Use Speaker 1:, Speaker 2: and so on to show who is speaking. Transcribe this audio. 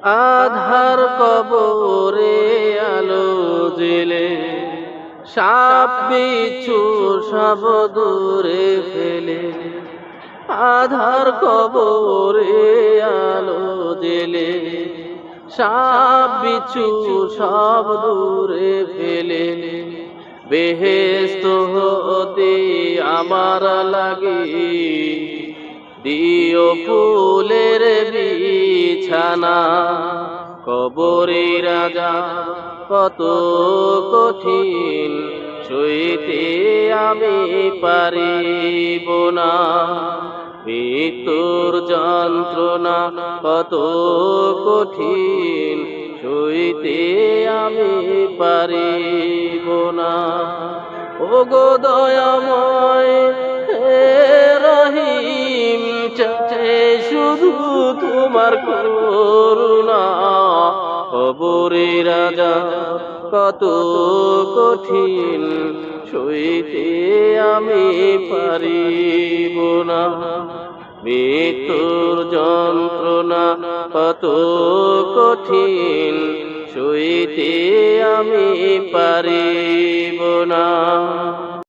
Speaker 1: আধার কবরে আলো জেলে সাপ বিচ্ছু সব দূরে ফেলে। আধার কবরে আলো জেলে সাপ বিচ্ছু সব দূরে ফেলে। বেহেশত হতে আমার লাগি দিও ফুলের বিছানা। কবরে রাজা কত কঠিন সইতে আমি পারিব না। মৃত্যুর যন্ত্রণা কত কঠিন সইতে আমি পারিব না। ওগো দয়াময় হে রহিম, চাই শুধু তোমার করুণা। কবরে রাজা কত কঠিন সইতে আমি পারিব না। মৃত্যুর যন্ত্রণা কত কঠিন সইতে আমি পারিব না।